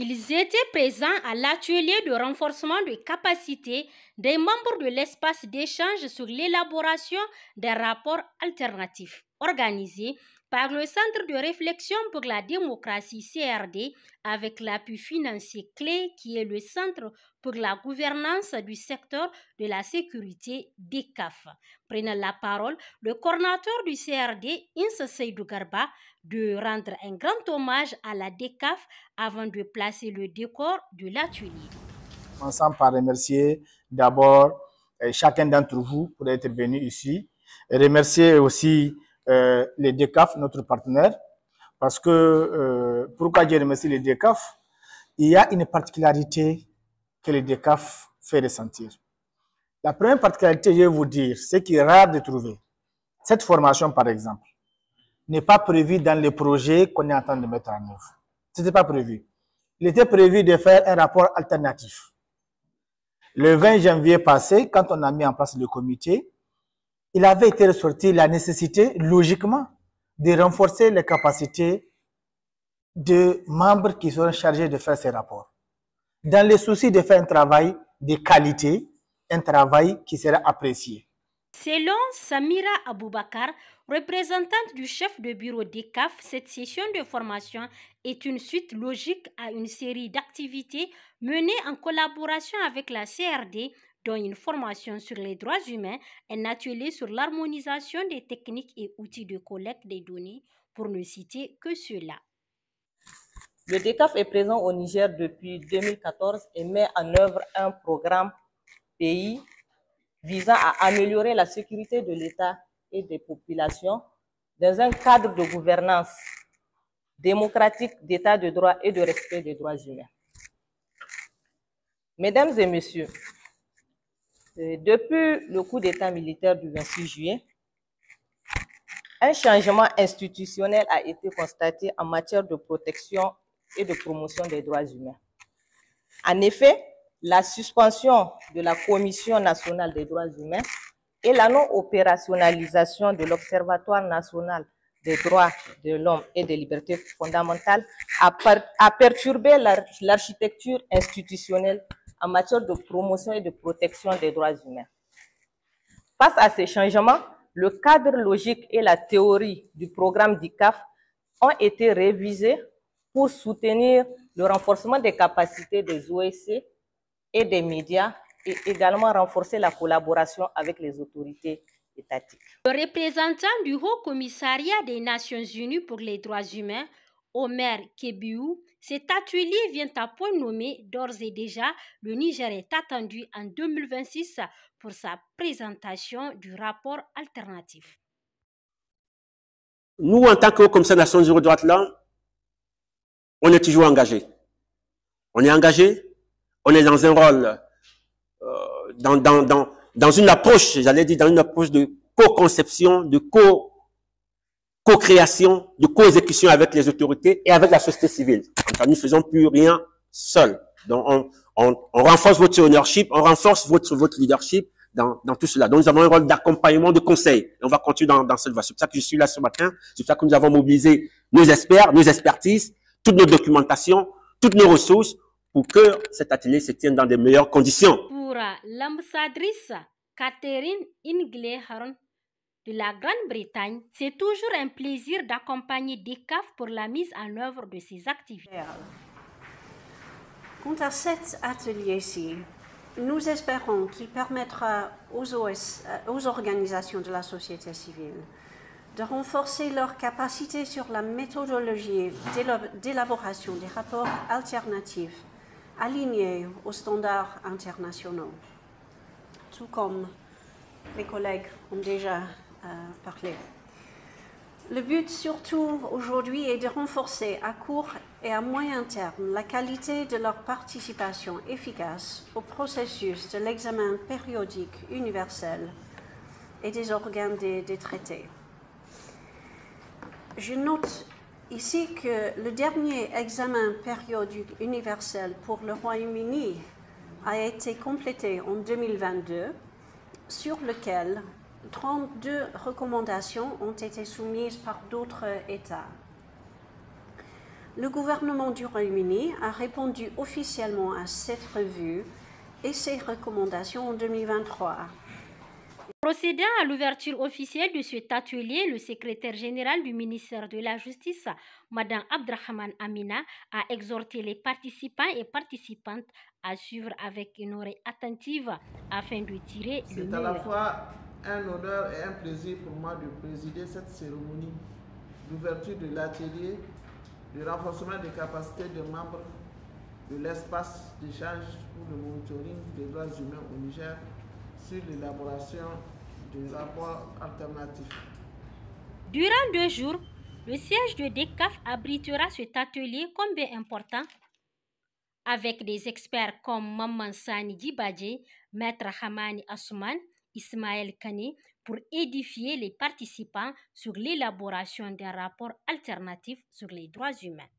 Ils étaient présents à l'atelier de renforcement de capacités des membres de l'espace d'échange sur l'élaboration des rapports alternatifs, organisé par le Centre de réflexion pour la démocratie CRD avec l'appui financier clé qui est le Centre pour la gouvernance du secteur de la sécurité DECAF. Prenant la parole, le coordinateur du CRD, Insa Seydou Garba, de rendre un grand hommage à la DECAF avant de placer le décor de l'atelier. Commençons par remercier d'abord chacun d'entre vous pour être venu ici et remercier aussi les DECAF, notre partenaire, parce que pourquoi je remercie les DECAF? Il y a une particularité que les DECAF fait ressentir. La première particularité, je vais vous dire, c'est qu'il est rare de trouver. Cette formation, par exemple, n'est pas prévue dans les projets qu'on est en train de mettre en œuvre. Ce n'était pas prévu. Il était prévu de faire un rapport alternatif. Le 20 janvier passé, quand on a mis en place le comité, il avait été ressorti la nécessité, logiquement, de renforcer les capacités de membres qui seront chargés de faire ces rapports. Dans le souci de faire un travail de qualité, un travail qui sera apprécié. Selon Samira Aboubakar, représentante du chef de bureau DECAF, cette session de formation est une suite logique à une série d'activités menées en collaboration avec la CRD, dont une formation sur les droits humains, un atelier sur l'harmonisation des techniques et outils de collecte des données, pour ne citer que cela. Le DECAF est présent au Niger depuis 2014 et met en œuvre un programme pays visant à améliorer la sécurité de l'État et des populations dans un cadre de gouvernance démocratique, d'état de droit et de respect des droits humains. Mesdames et messieurs, depuis le coup d'État militaire du 26 juillet, un changement institutionnel a été constaté en matière de protection et de promotion des droits humains. En effet, la suspension de la Commission nationale des droits humains et la non-opérationnalisation de l'Observatoire national des droits de l'homme et des libertés fondamentales a perturbé l'architecture institutionnelle en matière de promotion et de protection des droits humains. Face à ces changements, le cadre logique et la théorie du programme DICAF ont été révisés pour soutenir le renforcement des capacités des OSC et des médias et également renforcer la collaboration avec les autorités étatiques. Le représentant du Haut Commissariat des Nations Unies pour les droits humains, Omer Kebiou, cet atelier vient à point nommé. D'ores et déjà, le Niger est attendu en 2026 pour sa présentation du rapport alternatif. Nous, en tant que Haut Commissaire des Nations Unies aux droits de l'homme, on est toujours engagé. On est engagé, on est dans un rôle, dans une approche, j'allais dire, dans une approche de co-conception, de co-création, de co-exécution avec les autorités et avec la société civile. Nous ne faisons plus rien seul. Donc, on renforce votre ownership, on renforce votre leadership dans tout cela. Donc, nous avons un rôle d'accompagnement, de conseil. Et on va continuer dans cette voie. C'est pour ça que je suis là ce matin. C'est pour ça que nous avons mobilisé nos experts, nos expertises, toute notre documentation, toutes nos ressources pour que cet atelier se tienne dans de meilleures conditions. Pour l'ambassadrice Catherine Inglehorn de la Grande-Bretagne, c'est toujours un plaisir d'accompagner DECAF pour la mise en œuvre de ces activités. Quant à cet atelier-ci, nous espérons qu'il permettra aux organisations de la société civile de renforcer leur capacité sur la méthodologie d'élaboration des rapports alternatifs alignés aux standards internationaux, tout comme les collègues ont déjà parlé. Le but surtout aujourd'hui est de renforcer à court et à moyen terme la qualité de leur participation efficace au processus de l'examen périodique universel et des organes des traités. Je note ici que le dernier examen périodique universel pour le Royaume-Uni a été complété en 2022, sur lequel 32 recommandations ont été soumises par d'autres États. Le gouvernement du Royaume-Uni a répondu officiellement à cette revue et ses recommandations en 2023. Procédant à l'ouverture officielle de cet atelier, le secrétaire général du ministère de la Justice, Mme Abdrahman Amina, a exhorté les participants et participantes à suivre avec une oreille attentive afin de tirer le meilleur. C'est à la fois un honneur et un plaisir pour moi de présider cette cérémonie d'ouverture de l'atelier de renforcement des capacités des membres de l'espace d'échange pour le monitoring des droits humains au Niger sur l'élaboration du rapport alternatif. Durant 2 jours, le siège de DECAF abritera cet atelier combien important avec des experts comme Maman Sani Djibadje, Maître Hamani Assouman, Ismaël Kane pour édifier les participants sur l'élaboration d'un rapport alternatif sur les droits humains.